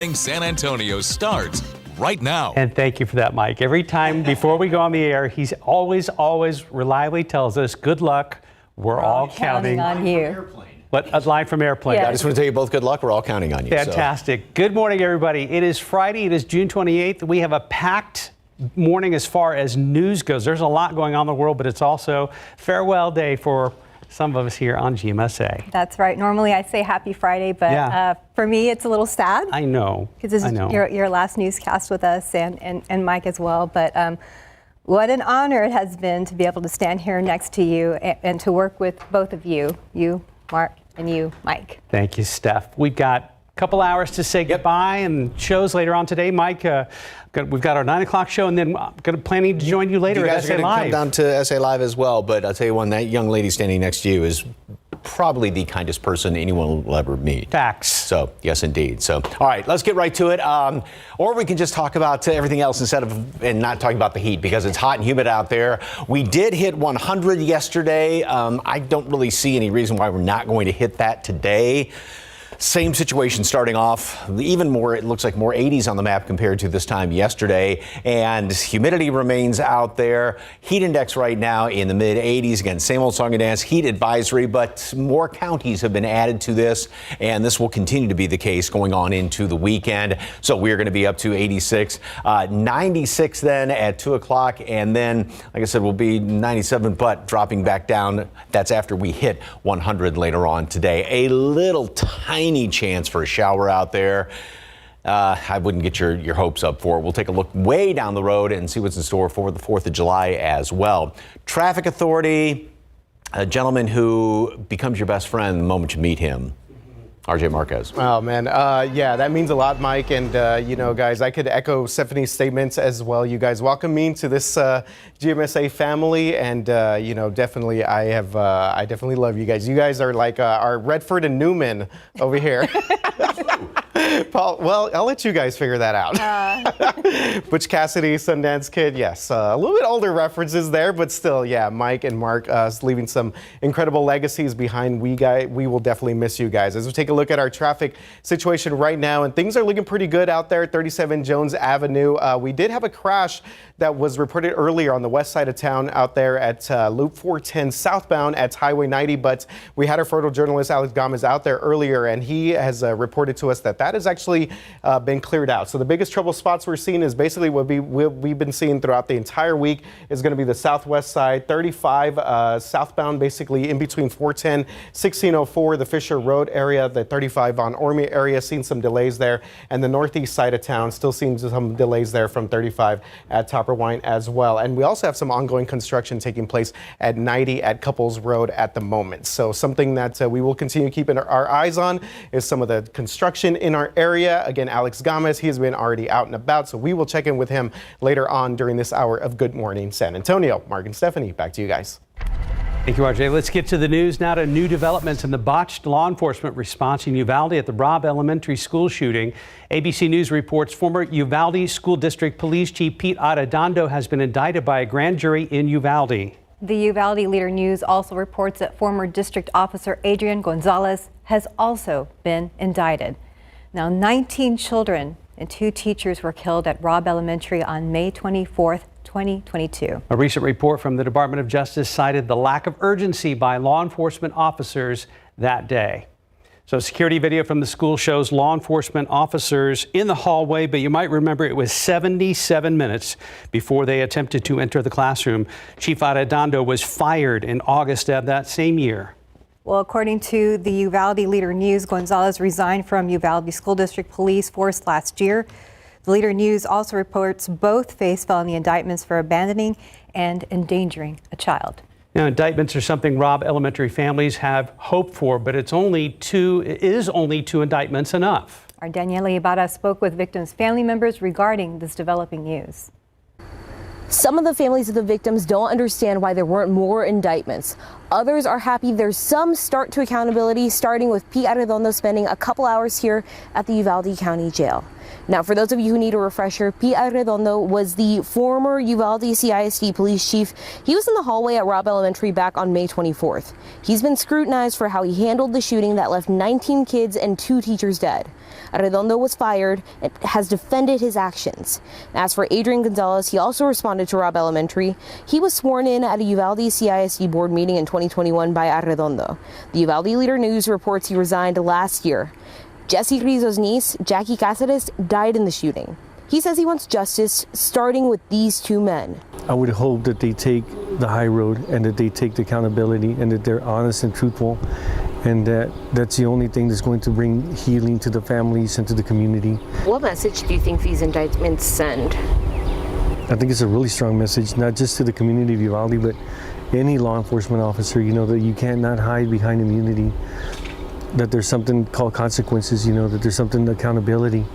San Antonio starts right now. And thank you for that, Mike. Every time before we go on the air, he's always reliably tells us, good luck. We're all counting on you. But a line from Airplane. Yeah. I just want to tell you both good luck. We're all counting on you. Fantastic. So. Good morning, everybody. It is Friday. It is June 28th. We have a packed morning as far as news goes. There's a lot going on in the world, but it's also farewell day for some of us here on GMSA. That's right. Normally I say happy Friday, but for me it's a little sad. I know. Because this is your last newscast with us and Mike as well. But what an honor it has been to be able to stand here next to you and to work with both of you, Mark, and you, Mike. Thank you, Steph. We've got a couple hours to say goodbye and shows later on today. Mike, we've got our 9 o'clock show, and then planning to join you later at SA Live. You guys are going to come down to SA Live as well, but I'll tell you one, that young lady standing next to you is probably the kindest person anyone will ever meet. Facts. So, yes, indeed. So, all right, let's get right to it. Or we can just talk about everything else and not talking about the heat because it's hot and humid out there. We did hit 100 yesterday. I don't really see any reason why we're not going to hit that today. Same situation starting off, even more, it looks like more 80s on the map compared to this time yesterday. And humidity remains out there. Heat index right now in the mid 80s. Again, same old song and dance, heat advisory, but more counties have been added to this. And this will continue to be the case going on into the weekend. So we're going to be up to 86, 96 then at 2 o'clock. And then, like I said, we'll be 97, but dropping back down. That's after we hit 100 later on today. A little tiny chance for a shower out there. I wouldn't get your hopes up for it. We'll take a look way down the road and see what's in store for the 4th of July as well. Traffic authority, a gentleman who becomes your best friend the moment you meet him. RJ Marquez. Oh, man. Yeah, that means a lot, Mike. And, guys, I could echo Stephanie's statements as well. You guys welcome me to this GMSA family. And, definitely I definitely love you guys. You guys are like our Redford and Newman over here. Paul, well, I'll let you guys figure that out. Butch Cassidy, Sundance Kid, yes. A little bit older references there, but still, yeah, Mike and Mark leaving some incredible legacies behind. We will definitely miss you guys. As we take a look at our traffic situation right now, and things are looking pretty good out there, 37 Jones Avenue. We did have a crash that was reported earlier on the west side of town out there at Loop 410 southbound at Highway 90, but we had our photojournalist Alex Gomez out there earlier, and he has reported to us that has actually been cleared out. So the biggest trouble spots we're seeing is basically what we've been seeing throughout the entire week is going to be the southwest side, 35 southbound, basically in between 410, 1604, the Fisher Road area, the 35 on Ormie area, seeing some delays there, and the northeast side of town still seeing some delays there from 35 at Topper Wine as well. And we also have some ongoing construction taking place at 90 at Couples Road at the moment. So something that we will continue keeping our eyes on is some of the construction in our area. Again, Alex Gomez, he has been already out and about, so we will check in with him later on during this hour of Good Morning San Antonio. Mark and Stephanie, back to you guys. Thank you, RJ. Let's get to the news now, to new developments in the botched law enforcement response in Uvalde at the Robb Elementary School shooting. ABC News reports former Uvalde School District Police Chief Pete Arredondo has been indicted by a grand jury in Uvalde. The Uvalde Leader News also reports that former District Officer Adrian Gonzalez has also been indicted. Now, 19 children and 2 teachers were killed at Robb Elementary on May 24th, 2022. A recent report from the Department of Justice cited the lack of urgency by law enforcement officers that day. So security video from the school shows law enforcement officers in the hallway, but you might remember it was 77 minutes before they attempted to enter the classroom. Chief Arredondo was fired in August of that same year. Well, according to the Uvalde Leader News, Gonzalez resigned from Uvalde School District Police Force last year. The Leader News also reports both face felony indictments for abandoning and endangering a child. Now, indictments are something Robb Elementary families have hoped for, but is only two indictments enough? Our Daniela Ibarra spoke with victims' family members regarding this developing news. Some of the families of the victims don't understand why there weren't more indictments. Others are happy there's some start to accountability, starting with Pete Arredondo spending a couple hours here at the Uvalde County Jail. Now, for those of you who need a refresher, P. Arredondo was the former Uvalde CISD police chief. He was in the hallway at Robb Elementary back on May 24th. He's been scrutinized for how he handled the shooting that left 19 kids and 2 teachers dead. Arredondo was fired and has defended his actions. As for Adrian Gonzalez, he also responded to Robb Elementary. He was sworn in at a Uvalde CISD board meeting in 2021 by Arredondo. The Uvalde Leader News reports he resigned last year. Jesse Rizzo's niece, Jackie Cáceres, died in the shooting. He says he wants justice, starting with these 2 men. I would hope that they take the high road and that they take the accountability and that they're honest and truthful, and that's the only thing that's going to bring healing to the families and to the community. What message do you think these indictments send? I think it's a really strong message, not just to the community of Uvalde, but any law enforcement officer, that you cannot hide behind immunity, that there's something called consequences, that there's something accountability.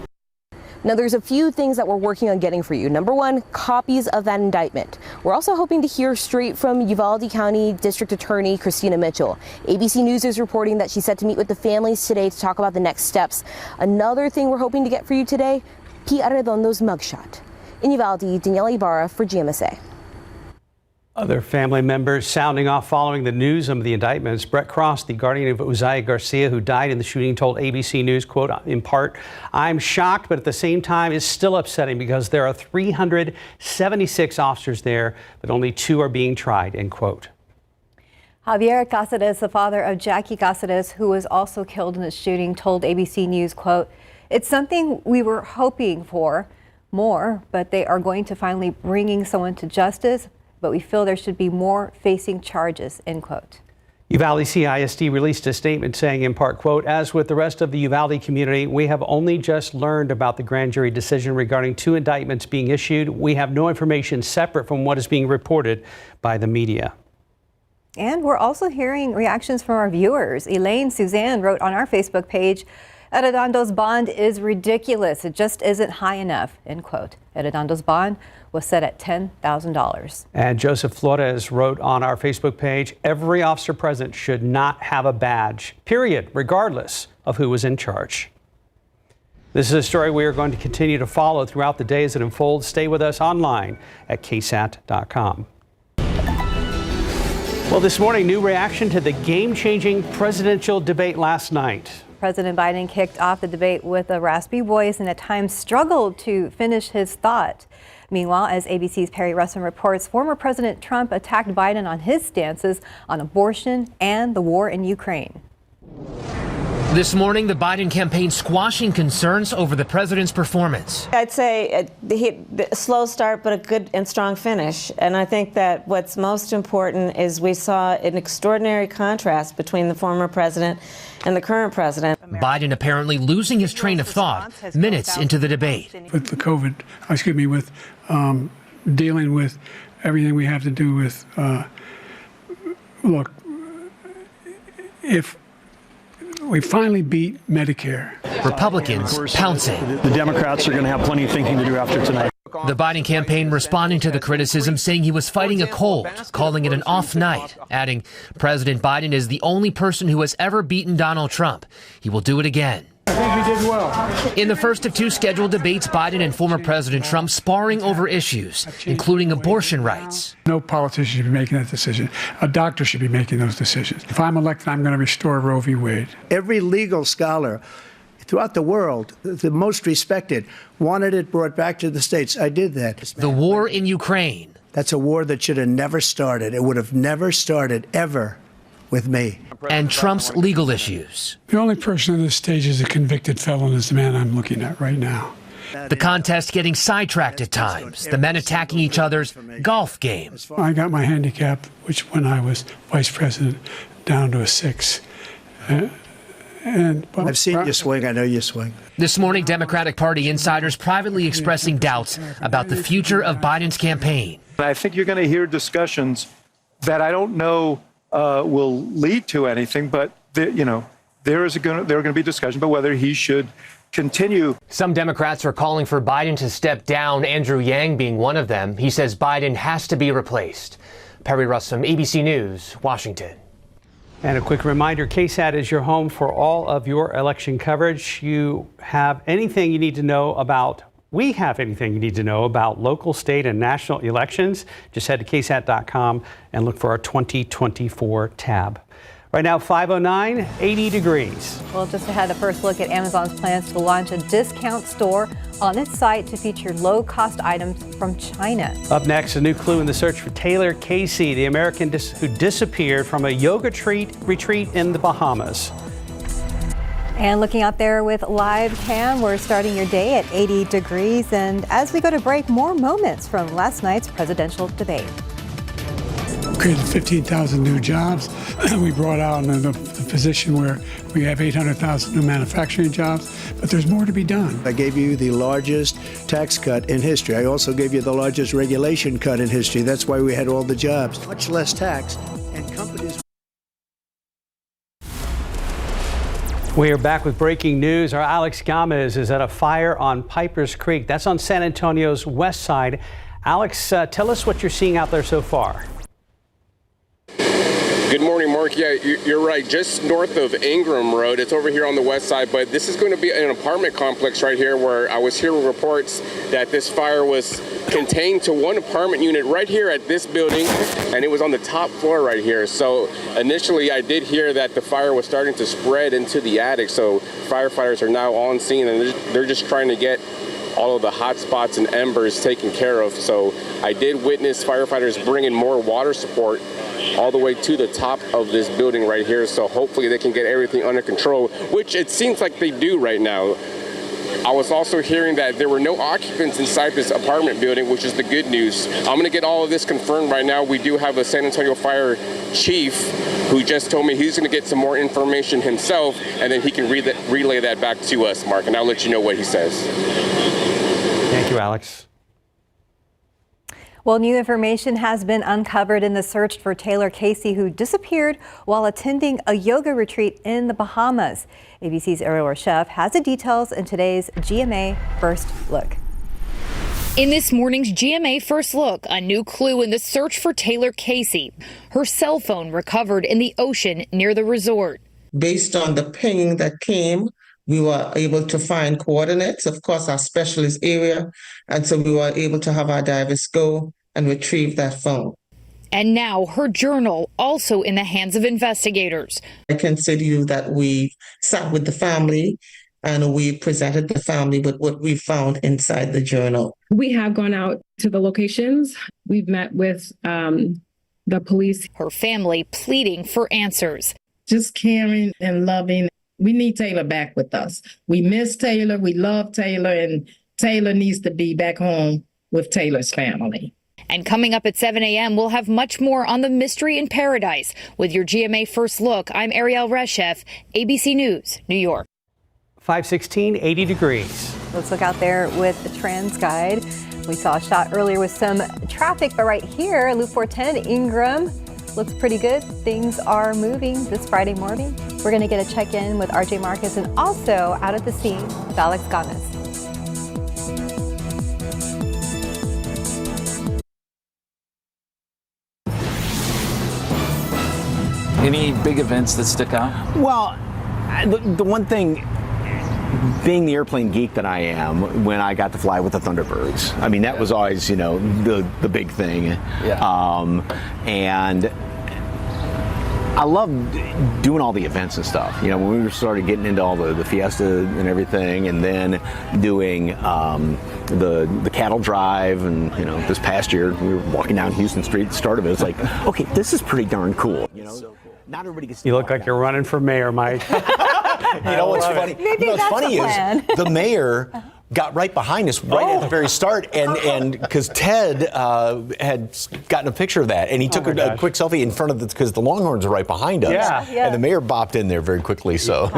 Now, there's a few things that we're working on getting for you. Number 1, copies of that indictment. We're also hoping to hear straight from Uvalde County District Attorney Christina Mitchell. ABC News is reporting that she's set to meet with the families today to talk about the next steps. Another thing we're hoping to get for you today, P. Arredondo's mugshot. In Uvalde, Daniela Ibarra for GMSA. Other family members sounding off following the news of the indictments. Brett Cross, the guardian of Uzziah Garcia, who died in the shooting, told ABC News, quote, in part, "I'm shocked, but at the same time is still upsetting because there are 376 officers there, but only 2 are being tried," end quote. Javier Cáceres, the father of Jackie Cáceres, who was also killed in the shooting, told ABC News, quote, "It's something we were hoping for more, but they are going to finally bringing someone to justice. But we feel there should be more facing charges," end quote. Uvalde CISD released a statement saying in part, quote, "As with the rest of the Uvalde community, we have only just learned about the grand jury decision regarding 2 indictments being issued. We have no information separate from what is being reported by the media." And we're also hearing reactions from our viewers. Elaine Suzanne wrote on our Facebook page, "Arredondo's bond is ridiculous. It just isn't high enough," end quote. Arredondo's bond was set at $10,000. And Joseph Flores wrote on our Facebook page, "Every officer present should not have a badge, period, regardless of who was in charge." This is a story we are going to continue to follow throughout the day as it unfolds. Stay with us online at KSAT.com. Well, this morning, new reaction to the game-changing presidential debate last night. President Biden kicked off the debate with a raspy voice and at times struggled to finish his thought. Meanwhile, as ABC's Perry Russin reports, former President Trump attacked Biden on his stances on abortion and the war in Ukraine. This morning, the Biden campaign squashing concerns over the president's performance. I'd say a slow start, but a good and strong finish. And I think that what's most important is we saw an extraordinary contrast between the former president and the current president. Biden apparently losing his train of thought minutes into the debate. With the COVID, with dealing with everything we have to do with, look, if we finally beat Medicare. Republicans pouncing. The Democrats are going to have plenty of thinking to do after tonight. The Biden campaign responding to the criticism, saying he was fighting a cold, calling it an off night, adding President Biden is the only person who has ever beaten Donald Trump. He will do it again. I think he did well. In the first of 2 scheduled debates, Biden and former President Trump sparring over issues, including abortion rights. No politician should be making that decision. A doctor should be making those decisions. If I'm elected, I'm going to restore Roe v. Wade. Every legal scholar throughout the world, the most respected, wanted it brought back to the states. I did that. The war in Ukraine. That's a war that should have never started. It would have never started, ever, with me. And Trump's legal issues. The only person on this stage is a convicted felon is the man I'm looking at right now. The contest getting sidetracked at times, the men attacking each other's golf game. I got my handicap, which when I was vice president, down to a 6. I've seen you swing. I know you swing. This morning, Democratic Party insiders privately expressing doubts about the future of Biden's campaign. I think you're going to hear discussions that I don't know will lead to anything, but there are going to be discussion about whether he should continue. Some Democrats are calling for Biden to step down, Andrew Yang being one of them. He says Biden has to be replaced. Perry Russin, ABC News, Washington. And a quick reminder, KSAT is your home for all of your election coverage. You have anything you need to know about We have anything you need to know about local, state, and national elections. Just head to KSAT.com and look for our 2024 tab. Right now, 509, 80 degrees. Well, just ahead, a first look at Amazon's plans to launch a discount store on its site to feature low-cost items from China. Up next, a new clue in the search for Taylor Casey, the American who disappeared from a yoga retreat in the Bahamas. And looking out there with live cam, we're starting your day at 80 degrees. And as we go to break, more moments from last night's presidential debate. Created 15,000 new jobs. We brought out the position where we have 800,000 new manufacturing jobs, but there's more to be done. I gave you the largest tax cut in history. I also gave you the largest regulation cut in history. That's why we had all the jobs. Much less tax, and companies. We are back with breaking news. Our Alex Gomez is at a fire on Pipers Creek. That's on San Antonio's west side. Alex, tell us what you're seeing out there so far. Good morning, Mark. Yeah, you're right. Just north of Ingram Road. It's over here on the west side, but this is going to be an apartment complex right here where I was hearing reports that this fire was contained to one apartment unit right here at this building, and it was on the top floor right here. So initially I did hear that the fire was starting to spread into the attic. So firefighters are now on scene, and they're just trying to get all of the hot spots and embers taken care of. So I did witness firefighters bringing more water support all the way to the top of this building right here. So hopefully they can get everything under control, which it seems like they do right now. I was also hearing that there were no occupants inside this apartment building, which is the good news. I'm going to get all of this confirmed right now. We do have a San Antonio fire chief who just told me he's going to get some more information himself, and then he can relay that back to us, Mark, and I'll let you know what he says. Thank you, Alex. Well, new information has been uncovered in the search for Taylor Casey, who disappeared while attending a yoga retreat in the Bahamas. ABC's Ariel Reshef has the details in today's GMA First Look. In this morning's GMA First Look, a new clue in the search for Taylor Casey. Her cell phone recovered in the ocean near the resort. Based on the ping that came, we were able to find coordinates, of course, our specialist area. And so we were able to have our divers go and retrieve that phone. And now her journal, also in the hands of investigators. I can say to you that we sat with the family and we presented the family with what we found inside the journal. We have gone out to the locations. We've met with the police. Her family pleading for answers. Just caring and loving. We need Taylor back with us. We miss Taylor. We love Taylor, and Taylor needs to be back home with Taylor's family. And coming up at 7 a.m., we'll have much more on the mystery in paradise. With your GMA First Look, I'm Ariel Reshef, ABC News, New York. 516, 80 degrees. Let's look out there with the Trans Guide. We saw a shot earlier with some traffic, but right here, Loop 410, Ingram, looks pretty good. Things are moving this Friday morning. We're going to get a check-in with RJ Marcus and also out at the scene with Alex Gomez. Any big events that stick out? Well, the one thing, being the airplane geek that I am, when I got to fly with the Thunderbirds, I mean, that was always, the big thing. Yeah. And I love doing all the events and stuff. When we started getting into all the fiesta and everything, and then doing the cattle drive, and this past year we were walking down Houston Street at the start of it. It's like, okay, this is pretty darn cool. Not everybody gets. You look like you're running for mayor, Mike. What's funny? What's funny is the mayor got right behind us at the very start, and because Ted had gotten a picture of that, and he took a quick selfie in front of because the Longhorns are right behind us. Yeah. And the mayor bopped in there very quickly. So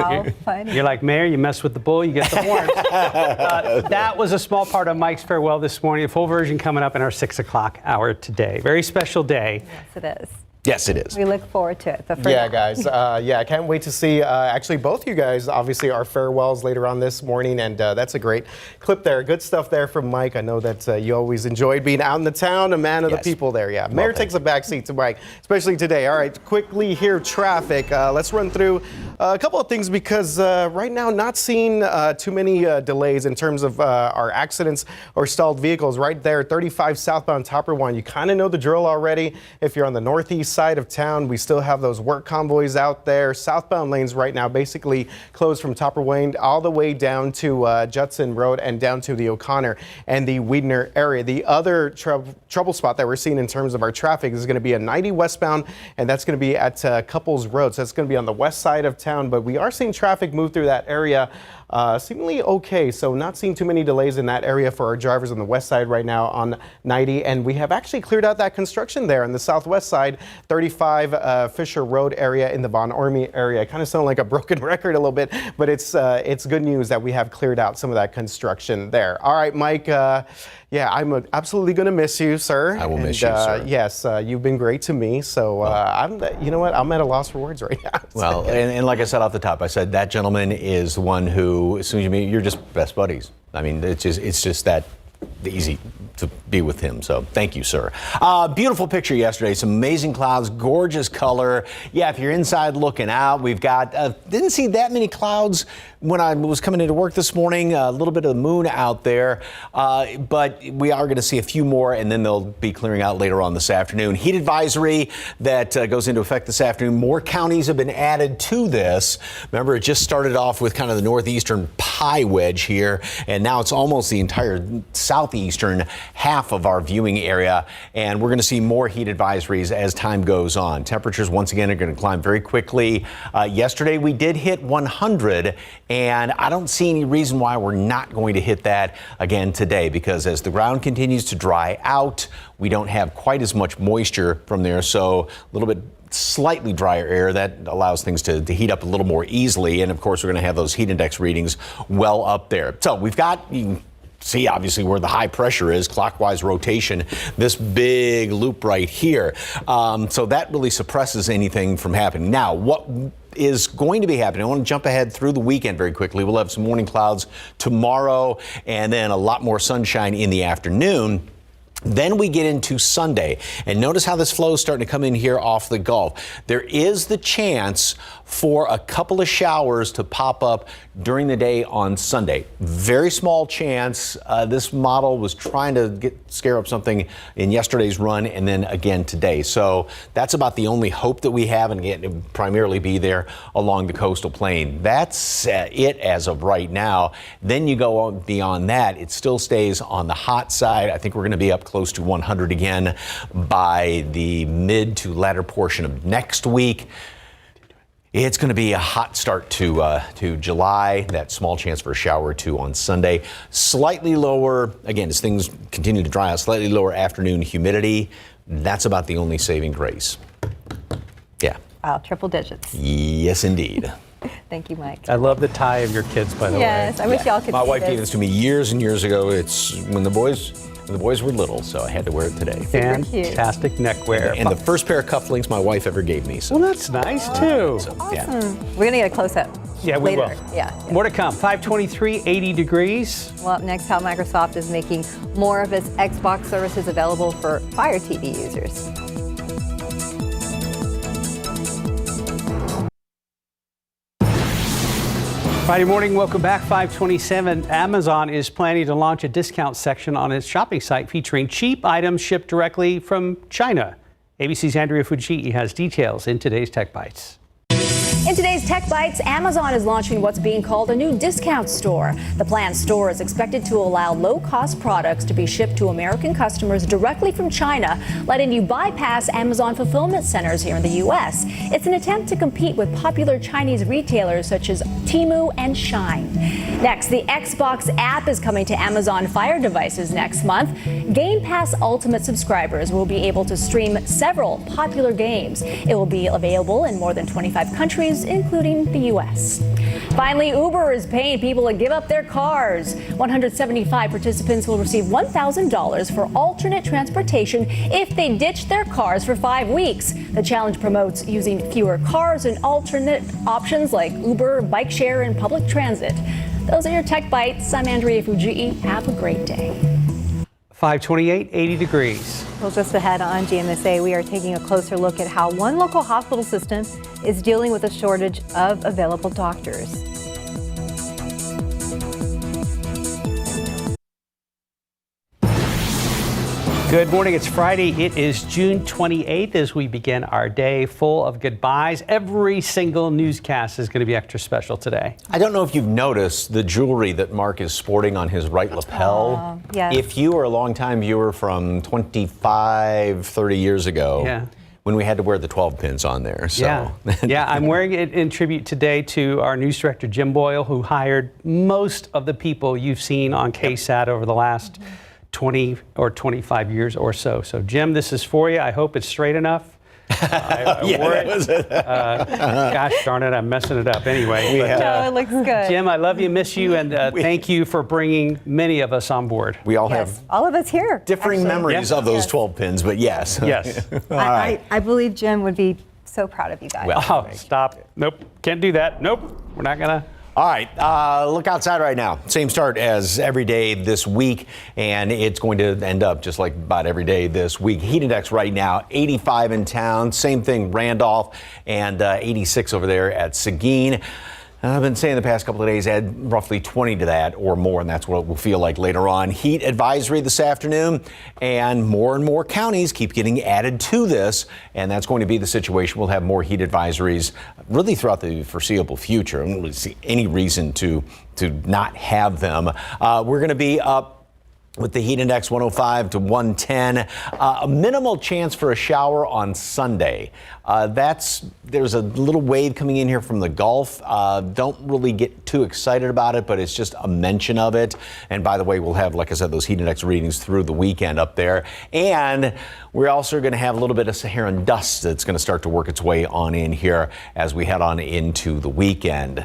you're like, Mayor, you mess with the bull, you get the horns. That was a small part of Mike's farewell this morning. A full version coming up in our 6 o'clock hour today. Very special day. Yes, it is. Yes, it is. We look forward to it. But for yeah, now. guys. I can't wait to see. Actually, both you guys, obviously, our farewells later on this morning, and that's a great clip there. Good stuff there from Mike. I know that you always enjoyed being out in the town, a man of the people there. Yeah, Mayor takes a back seat to Mike, especially today. All right, quickly here, traffic. Let's run through a couple of things because right now, not seeing too many delays in terms of our accidents or stalled vehicles. Right there, 35 southbound Topper 1. You kind of know the drill already. If you're on the northeast side of town, we still have those work convoys out there. Southbound lanes right now basically closed from Topper Wayne all the way down to Judson Road and down to the O'Connor and the Weidner area. The other trouble spot that we're seeing in terms of our traffic is going to be a 90 westbound, and that's going to be at Couples Road. So it's going to be on the west side of town, but we are seeing traffic move through that area seemingly okay. So not seeing too many delays in that area for our drivers on the west side right now on 90. And we have actually cleared out that construction there on the southwest side, 35 Fisher Road area in the Von Ormy area. I kind of sound like a broken record a little bit, but it's good news that we have cleared out some of that construction there. All right, Mike. Yeah, I'm absolutely going to miss you, sir. I will miss you, sir. Yes, you've been great to me. So you know what? I'm at a loss for words right now. Well, and like I said off the top, I said that gentleman is the one who, as soon as you meet, you're just best buddies. I mean, it's just that easy to be with him. So thank you, sir. Beautiful picture yesterday. Some amazing clouds, gorgeous color. Yeah, if you're inside looking out, we've got, didn't see that many clouds when I was coming into work this morning. A little bit of the moon out there, but we are going to see a few more, and then they'll be clearing out later on this afternoon. Heat advisory that goes into effect this afternoon. More counties have been added to this. Remember, it just started off with kind of the northeastern pie wedge here, and now it's almost the entire southeastern half of our viewing area, and we're going to see more heat advisories as time goes on. Temperatures once again are going to climb very quickly. Yesterday we did hit 100, and I don't see any reason why we're not going to hit that again today, because as the ground continues to dry out, we don't have quite as much moisture from there, so a little bit slightly drier air that allows things to heat up a little more easily. And of course, we're going to have those heat index readings well up there. So we've got, you can see obviously where the high pressure is, clockwise rotation, this big loop right here. So that really suppresses anything from happening. Now, what is going to be happening? I want to jump ahead through the weekend very quickly. We'll have some morning clouds tomorrow and then a lot more sunshine in the afternoon. Then we get into Sunday, and notice how this flow is starting to come in here off the Gulf. There is the chance for a couple of showers to pop up during the day on Sunday. Very small chance. This model was trying to scare up something in yesterday's run and then again today. So that's about the only hope that we have, and again, it will primarily be there along the coastal plain. That's it as of right now. Then you go on beyond that, it still stays on the hot side. I think we're going to be up close to 100 again by the mid to latter portion of next week. It's going to be a hot start to July. That small chance for a shower or two on Sunday. Slightly lower, again, as things continue to dry out, slightly lower afternoon humidity. That's about the only saving grace. Yeah. Wow, triple digits. Yes, indeed. Thank you, Mike. I love the tie of your kids, by the way. Yes, I wish y'all could My see wife this. gave this to me years and years ago. It's when the boys were little, so I had to wear it today. Fantastic neckwear. And the first pair of cufflinks my wife ever gave me. So. Well, that's nice, too. So, Awesome. yeah. We're going to get a close-up Yeah, we later. will. Yeah. More to come. 523, 80 degrees. Well, up next, how Microsoft is making more of its Xbox services available for Fire TV users. Friday morning, welcome back. 527. Amazon is planning to launch a discount section on its shopping site featuring cheap items shipped directly from China. ABC's Andrea Fujii has details in today's Tech Bites. In today's Tech Bites, Amazon is launching what's being called a new discount store. The planned store is expected to allow low-cost products to be shipped to American customers directly from China, letting you bypass Amazon fulfillment centers here in the U.S. It's an attempt to compete with popular Chinese retailers such as Temu and Shine. Next, the Xbox app is coming to Amazon Fire devices next month. Game Pass Ultimate subscribers will be able to stream several popular games. It will be available in more than 25 countries countries, including the U.S. Finally, Uber is paying people to give up their cars. 175 participants will receive $1,000 for alternate transportation if they ditch their cars for 5 weeks. The challenge promotes using fewer cars and alternate options like Uber, bike share, and public transit. Those are your Tech Bites. I'm Andrea Fujii. Have a great day. 528, 80 degrees. Well, just ahead on GMSA, we are taking a closer look at how one local hospital system is dealing with a shortage of available doctors. Good morning. It's Friday. It is June 28th as we begin our day full of goodbyes. Every single newscast is going to be extra special today. I don't know if you've noticed the jewelry that Mark is sporting on his right lapel. Yes. If you are a longtime viewer from 25, 30 years ago, when we had to wear the 12 pins on there. So. Yeah, I'm wearing it in tribute today to our news director, Jim Boyle, who hired most of the people you've seen on KSAT over the last 20 or 25 years or so. So, Jim, this is for you. I hope it's straight enough. I wore it. Gosh darn it, I'm messing it up anyway. No, it looks good. Jim, I love you, miss you, and thank you for bringing many of us on board. We all have all of us here. differing memories of those 12 pins, but yes. Yes. All right. I believe Jim would be so proud of you guys. Well, stop. Nope, can't do that. Nope, we're not going to. All right, look outside right now. Same start as every day this week, and it's going to end up just like about every day this week. Heat index right now, 85 in town. Same thing, Randolph, and 86 over there at Seguin. I've been saying the past couple of days, add roughly 20 to that or more, and that's what it will feel like later on. Heat advisory this afternoon, and more counties keep getting added to this, and that's going to be the situation. We'll have more heat advisories really throughout the foreseeable future. I don't really see any reason to not have them. We're going to be up with the heat index 105 to 110. A minimal chance for a shower on Sunday. There's a little wave coming in here from the Gulf. Don't really get too excited about it, but it's just a mention of it. And by the way, we'll have, like I said, those heat index readings through the weekend up there. And we're also going to have a little bit of Saharan dust that's going to start to work its way on in here as we head on into the weekend.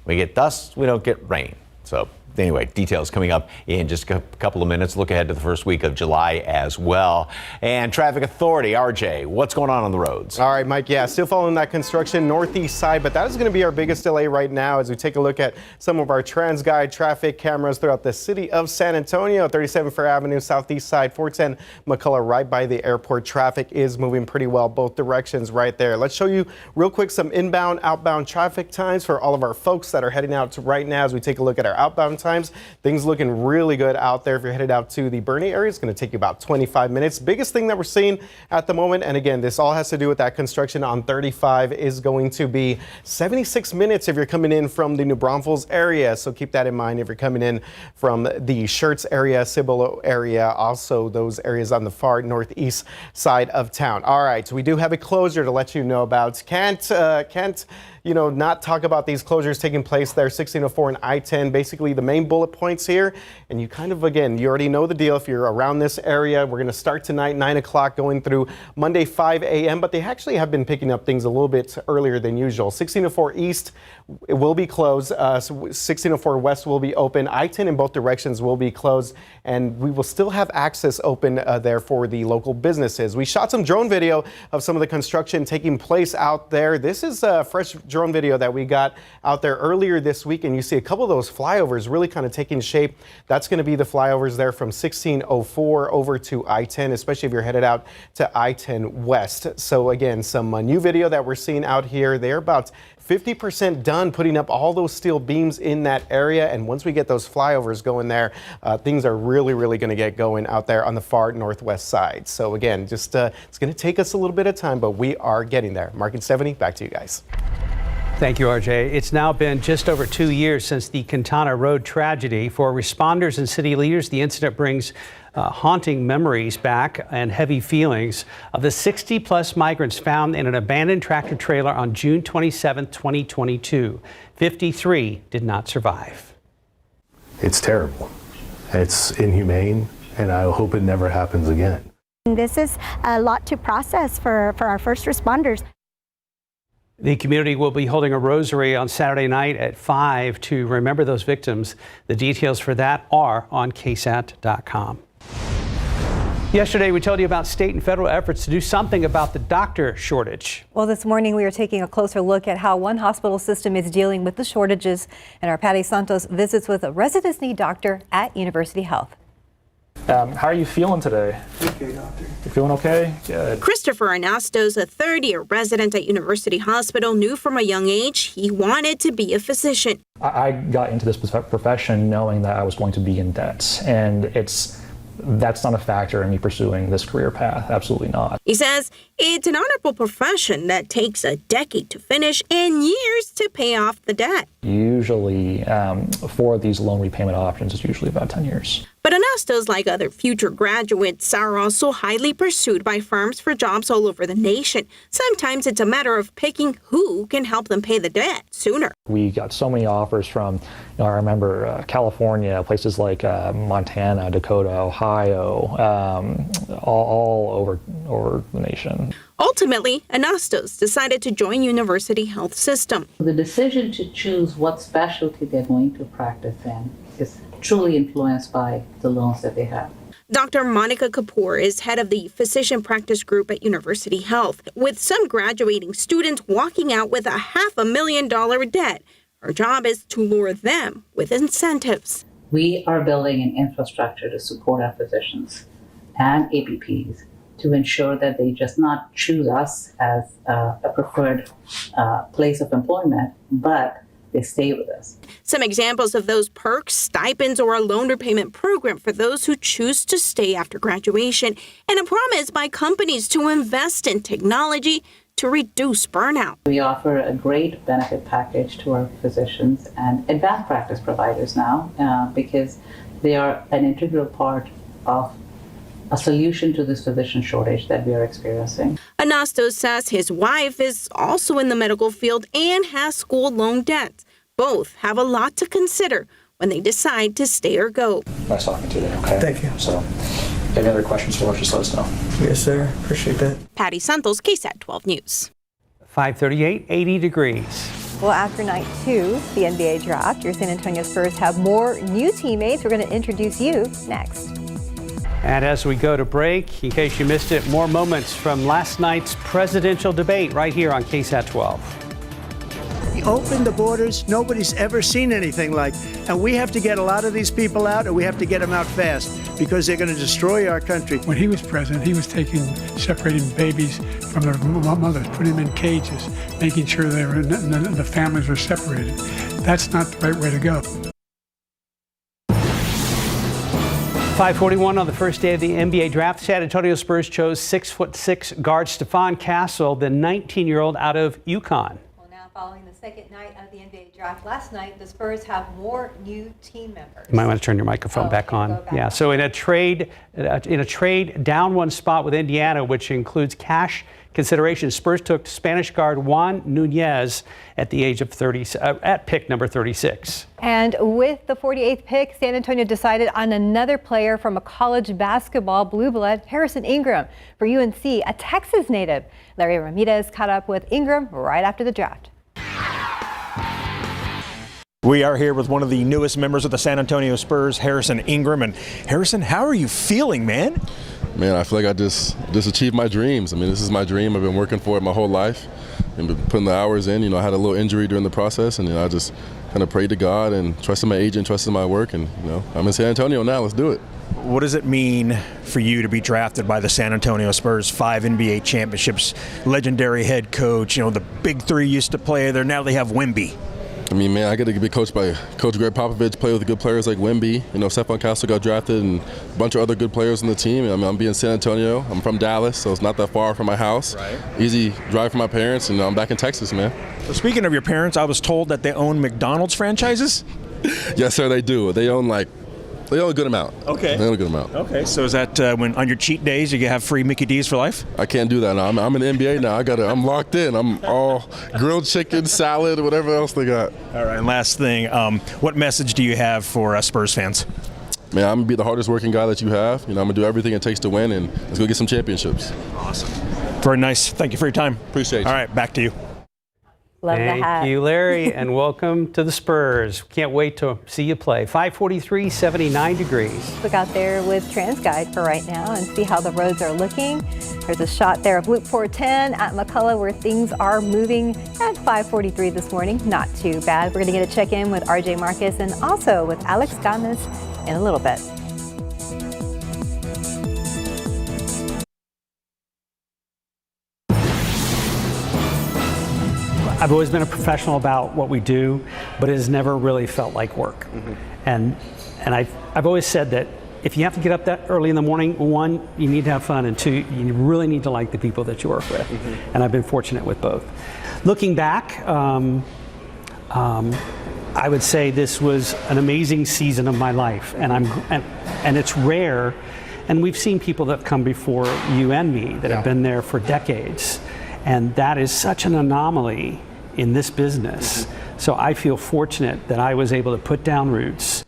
We get dust, we don't get rain. So anyway, details coming up in just a couple of minutes. Look ahead to the first week of July as well. And Traffic Authority, RJ, what's going on the roads? All right, Mike, still following that construction northeast side, but that is going to be our biggest delay right now as we take a look at some of our TransGuide traffic cameras throughout the city of San Antonio. 37 Fair Avenue, southeast side, 410 McCullough, right by the airport. Traffic is moving pretty well both directions right there. Let's show you real quick some inbound, outbound traffic times for all of our folks that are heading out to right now as we take a look at our outbound times. Things looking really good out there. If you're headed out to the Bernie area, it's going to take you about 25 minutes. Biggest thing that we're seeing at the moment, and again, this all has to do with that construction on 35, is going to be 76 minutes if you're coming in from the New Braunfels area. So keep that in mind if you're coming in from the Schertz area, Cibolo area, also those areas on the far northeast side of town. All right, so we do have a closure to let you know about. Can't not talk about these closures taking place there, 1604 and I-10, basically the main bullet points here. And you kind of, again, you already know the deal if you're around this area. We're going to start tonight, 9 o'clock, going through Monday, 5 a.m., but they actually have been picking up things a little bit earlier than usual. 1604 East, it will be closed. 1604 West will be open. I-10 in both directions will be closed, and we will still have access open there for the local businesses. We shot some drone video of some of the construction taking place out there. This is fresh drone video that we got out there earlier this week, and you see a couple of those flyovers really kind of taking shape. That's going to be the flyovers there from 1604 over to I-10, especially if you're headed out to I-10 West. So again, some new video that we're seeing out here. They're about 50% done putting up all those steel beams in that area, and once we get those flyovers going there, things are really going to get going out there on the far northwest side. So again, just it's going to take us a little bit of time, but we are getting there. Mark and Stephanie, back to you guys. Thank you, RJ. It's now been just over 2 years since the Quintana road tragedy. For responders and city leaders, the incident brings haunting memories back and heavy feelings of the 60-plus migrants found in an abandoned tractor trailer on June 27, 2022. 53 did not survive. It's terrible. It's inhumane, and I hope it never happens again. This is a lot to process for our first responders. The community will be holding a rosary on Saturday night at 5 to remember those victims. The details for that are on KSAT.com. Yesterday, we told you about state and federal efforts to do something about the doctor shortage. Well, this morning we are taking a closer look at how one hospital system is dealing with the shortages, and our Patty Santos visits with a residency doctor at University Health. How are you feeling today? Okay, doctor. You feeling okay? Good. Christopher Anastos, a third-year resident at University Hospital, knew from a young age he wanted to be a physician. I got into this profession knowing that I was going to be in debt, and that's not a factor in me pursuing this career path. Absolutely not. He says it's an honorable profession that takes a decade to finish and years to pay off the debt. Usually, for these loan repayment options, it's usually about 10 years. But Anastos, like other future graduates, are also highly pursued by firms for jobs all over the nation. Sometimes it's a matter of picking who can help them pay the debt sooner. We got so many offers from, I remember California, places like Montana, Dakota, Ohio, all over the nation. Ultimately, Anastos decided to join University Health System. The decision to choose what specialty they're going to practice in is truly influenced by the loans that they have. Dr. Monica Kapoor is head of the physician practice group at University Health. With some graduating students walking out with a $500,000 debt, her job is to lure them with incentives. We are building an infrastructure to support our physicians and APPs to ensure that they just not choose us as a preferred place of employment, but they stay with us. Some examples of those perks: stipends or a loan repayment program for those who choose to stay after graduation, and a promise by companies to invest in technology to reduce burnout. We offer a great benefit package to our physicians and advanced practice providers now because they are an integral part of a solution to this physician shortage that we are experiencing. Anastos says his wife is also in the medical field and has school loan debt. Both have a lot to consider when they decide to stay or go. Nice talking to you, okay? Thank you. So, if any other questions for us, just let us know. Yes, sir. Appreciate that. Patty Santos, KSAT 12 News. 538, 80 degrees. Well, after night 2, the NBA draft, your San Antonio Spurs have more new teammates. We're going to introduce you next. And as we go to break, in case you missed it, more moments from last night's presidential debate right here on KSAT 12. Open the borders. Nobody's ever seen anything like. And we have to get a lot of these people out, and we have to get them out fast because they're going to destroy our country. When he was president, he was separating babies from their mothers, putting them in cages, making sure the families were separated. That's not the right way to go. 5:41 on the first day of the NBA draft. San Antonio Spurs chose 6'6" guard Stephon Castle, the 19-year-old out of UConn. Well, now following the second night of the NBA draft last night, the Spurs have more new team members. You might want to turn your microphone back on. Yeah. So in a trade down one spot with Indiana, which includes cash consideration, Spurs took Spanish guard Juan Nunez at the age of 30, at pick number 36. And with the 48th pick, San Antonio decided on another player from a college basketball blue blood, Harrison Ingram, for UNC, a Texas native. Larry Ramirez caught up with Ingram right after the draft. We are here with one of the newest members of the San Antonio Spurs, Harrison Ingram. And Harrison, how are you feeling, man? Man, I feel like I just achieved my dreams. I mean, this is my dream. I've been working for it my whole life and been putting the hours in. I had a little injury during the process, and I just kind of prayed to God and trusted my agent, trusted my work, and I'm in San Antonio now. Let's do it. What does it mean for you to be drafted by the San Antonio Spurs, 5 NBA championships, legendary head coach? The big three used to play there. Now they have Wemby. I mean, man, I got to be coached by Coach Greg Popovich, play with good players like Wemby. Stephon Castle got drafted and a bunch of other good players on the team. I mean, I'm being San Antonio. I'm from Dallas, so it's not that far from my house. Right. Easy drive for my parents, and I'm back in Texas, man. So speaking of your parents, I was told that they own McDonald's franchises? Yes, sir, they do. They own a good amount. Okay. They own a good amount. Okay, so is that when on your cheat days you can have free Mickey D's for life? I can't do that now. I'm in the NBA now. I'm locked in. I'm all grilled chicken, salad, whatever else they got. All right, and last thing, what message do you have for Spurs fans? Man, I'm going to be the hardest working guy that you have. I'm going to do everything it takes to win, and let's go get some championships. Awesome. Very nice. Thank you for your time. Appreciate you. All right, back to you. Love the hat. Thank you, Larry, and welcome to the Spurs. Can't wait to see you play. 543, 79 degrees. Look out there with TransGuide for right now and see how the roads are looking. There's a shot there of Loop 410 at McCullough where things are moving at 543 this morning. Not too bad. We're going to get a check-in with RJ Marcus and also with Alex Gomez in a little bit. I've always been a professional about what we do, but it has never really felt like work. And I've always said that if you have to get up that early in the morning, one, you need to have fun, and two, you really need to like the people that you work with. And I've been fortunate with both. Looking back, I would say this was an amazing season of my life, and it's rare. And we've seen people that have come before you and me that have been there for decades, and that is such an anomaly in this business. So I feel fortunate that I was able to put down roots.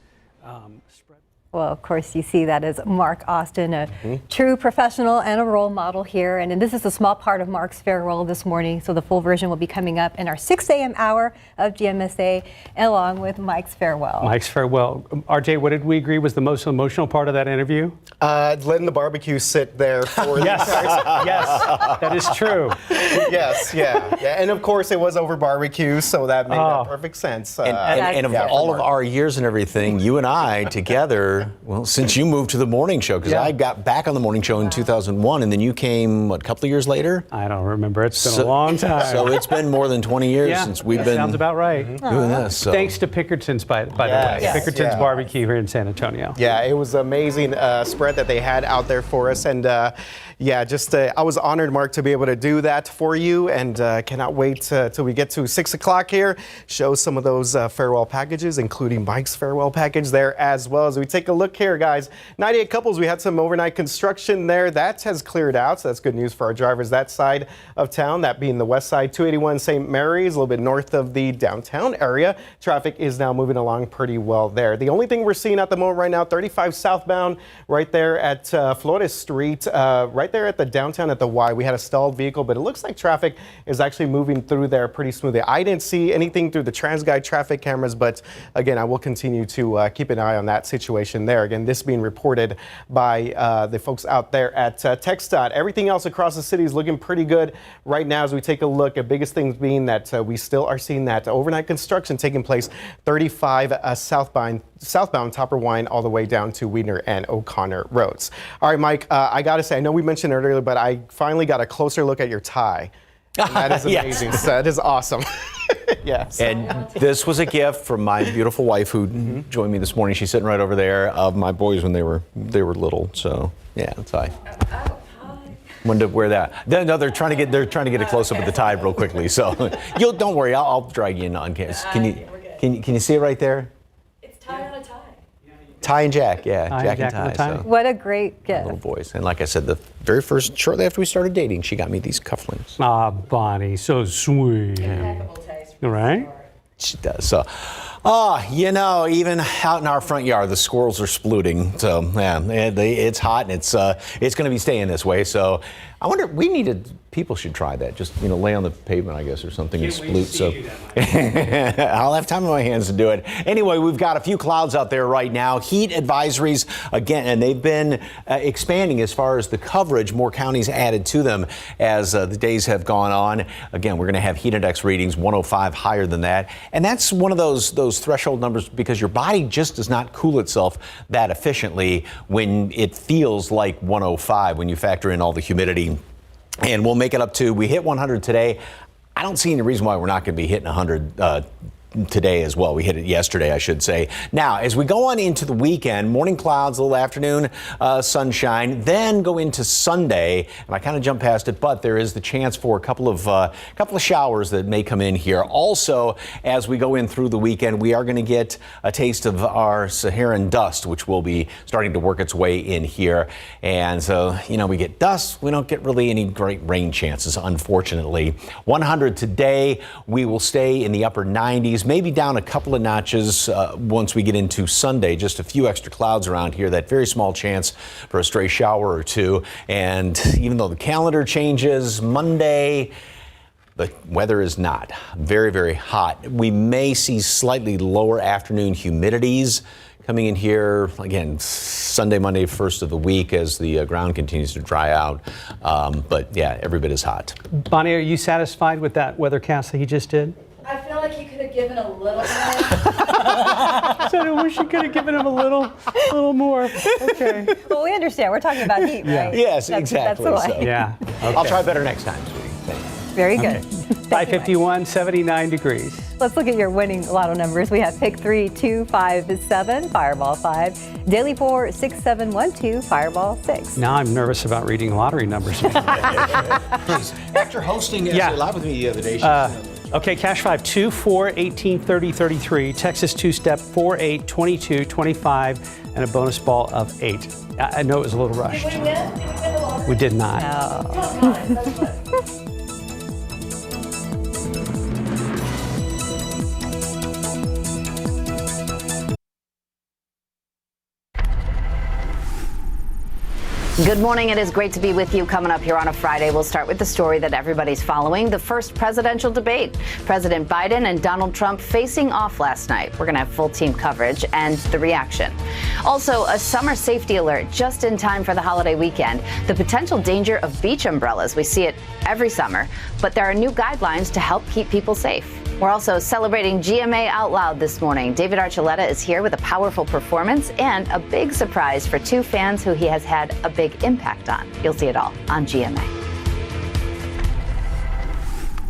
Well, of course, you see that as Mark Austin, a true professional and a role model here. And this is a small part of Mark's farewell this morning. So the full version will be coming up in our 6 a.m. hour of GMSA, along with Mike's farewell. Mike's farewell. RJ, what did we agree was the most emotional part of that interview? Letting the barbecue sit there for the entire time. Yes, that is true. Yes, yeah. And of course, it was over barbecue, so that made that perfect sense. And of all of our years and everything, you and I together, well, since you moved to the morning show, because I got back on the morning show in 2001, and then you came, what, a couple of years later? I don't remember. It's been a long time. So it's been more than 20 years since we've been sounds about right. doing this. So. Thanks to Pickerton's, by the way. Yes. Pickerton's Barbecue here in San Antonio. Yeah, it was an amazing spread that they had out there for us. And I was honored, Mark, to be able to do that for you. And cannot wait till we get to 6 o'clock here. Show some of those farewell packages, including Mike's farewell package there as well. As we take a look here, guys, 98 Couples, we had some overnight construction there. That has cleared out, so that's good news for our drivers that side of town, that being the west side. 281 St. Mary's, a little bit north of the downtown area. Traffic is now moving along pretty well there. The only thing we're seeing at the moment right now, 35 southbound, right there at Flores Street, right there at the downtown at the Y. We had a stalled vehicle, but it looks like traffic is actually moving through there pretty smoothly. I didn't see anything through the TransGuide traffic cameras, but again, I will continue to keep an eye on that situation there. Again, this being reported by the folks out there at TxDOT. Everything else across the city is looking pretty good right now as we take a look at biggest things being that we still are seeing that overnight construction taking place 35 southbound Topper Wine all the way down to Weidner and O'Connor roads. All right, Mike, I got to say, I know we mentioned earlier, but I finally got a closer look at your tie. And that is amazing. Yes. That is awesome. Yes. And this was a gift from my beautiful wife who joined me this morning. She's sitting right over there, of my boys when they were little. So yeah, that's I wanted to wear that. No, they're trying to get a close up of the tie real quickly. So don't worry, I'll drag you in on case. Can you see it right there? It's tie on a tie. Tie and Jack, Jack and tie. So. What a great gift. Little boys. And like I said, the very first, shortly after we started dating, she got me these cufflinks. Ah, Bonnie, so sweet. Impeccable taste. All right. She does. So, even out in our front yard, the squirrels are splooting. So, yeah, it's hot and it's going to be staying this way. So, I wonder, people should try that. Just, lay on the pavement, I guess, or something and sploot. So, I'll have time on my hands to do it. Anyway, we've got a few clouds out there right now. Heat advisories, again, and they've been expanding as far as the coverage. More counties added to them as the days have gone on. Again, we're going to have heat index readings 105 higher than that. And that's one of those threshold numbers because your body just does not cool itself that efficiently when it feels like 105 when you factor in all the humidity. And we'll make it up we hit 100 today. I don't see any reason why we're not going to be hitting 100 today as well. We hit it yesterday, I should say. Now, as we go on into the weekend, morning clouds, a little afternoon sunshine, then go into Sunday, and I kind of jumped past it, but there is the chance for a couple of showers that may come in here. Also, as we go in through the weekend, we are going to get a taste of our Saharan dust, which will be starting to work its way in here. And so, we get dust. We don't get really any great rain chances, unfortunately. 100 today. We will stay in the upper 90s. Maybe down a couple of notches once we get into Sunday. Just a few extra clouds around here. That very small chance for a stray shower or two. And even though the calendar changes, Monday, but weather is not. Very, very hot. We may see slightly lower afternoon humidities coming in here again Sunday, Monday, first of the week as the ground continues to dry out. But yeah, every bit is hot. Bonnie, are you satisfied with that weathercast that he just did? I feel like he could have given a little more. So I wish you could have given him a little more. Okay. Well, we understand. We're talking about heat, right? Yes, exactly. That's the So. way. Yeah. Okay. I'll try better next time. Very good. Okay. 551, 79 degrees. Let's look at your winning lotto numbers. We have pick 3, 2, 5, 7, Fireball 5, Daily 4, 6, 7, 1, 2, Fireball 6. Now I'm nervous about reading lottery numbers. Please. After hosting live with me the other day, okay, Cash 5, 2, 4, 18, 30, 33. Texas 2-step, 4, 8, 22, 25, and a bonus ball of 8. I know it was a little rushed. Did we win? Did we win the lottery? We did not. No. Come on, that's what. Good morning. It is great to be with you. Coming up here on a Friday, we'll start with the story that everybody's following, the first presidential debate. President Biden and Donald Trump facing off last night. We're going to have full team coverage and the reaction. Also, a summer safety alert just in time for the holiday weekend. The potential danger of beach umbrellas. We see it every summer, but there are new guidelines to help keep people safe. We're also celebrating GMA Out Loud this morning. David Archuleta is here with a powerful performance and a big surprise for two fans who he has had a big impact on. You'll see it all on GMA.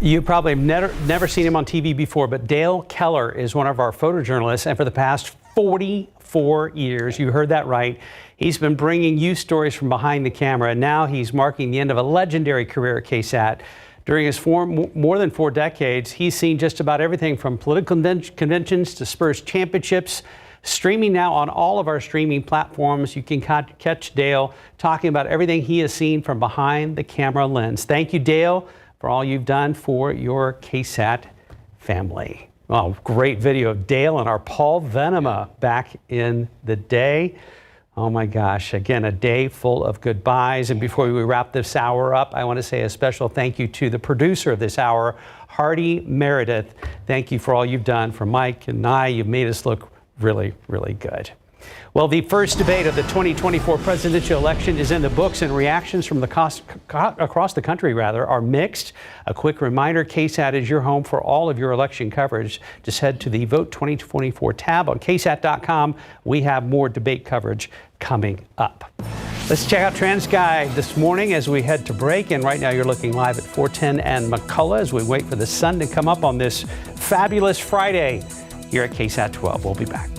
You probably have never seen him on TV before, but Dale Keller is one of our photojournalists, and for the past 44 years, you heard that right, he's been bringing you stories from behind the camera, and now he's marking the end of a legendary career at KSAT. During his more than 4 decades, he's seen just about everything from political conventions to Spurs championships. Streaming now on all of our streaming platforms, you can catch Dale talking about everything he has seen from behind the camera lens. Thank you, Dale, for all you've done for your KSAT family. Oh, great video of Dale and our Paul Venema back in the day. Oh my gosh, again, a day full of goodbyes. And before we wrap this hour up, I want to say a special thank you to the producer of this hour, Hardy Meredith. Thank you for all you've done for Mike and I. You've made us look really, really good. Well, the first debate of the 2024 presidential election is in the books, and reactions from across the country are mixed. A quick reminder, KSAT is your home for all of your election coverage. Just head to the Vote 2024 tab on KSAT.com. We have more debate coverage coming up. Let's check out TransGuide this morning as we head to break. And right now you're looking live at 410 and McCullough as we wait for the sun to come up on this fabulous Friday here at KSAT 12. We'll be back.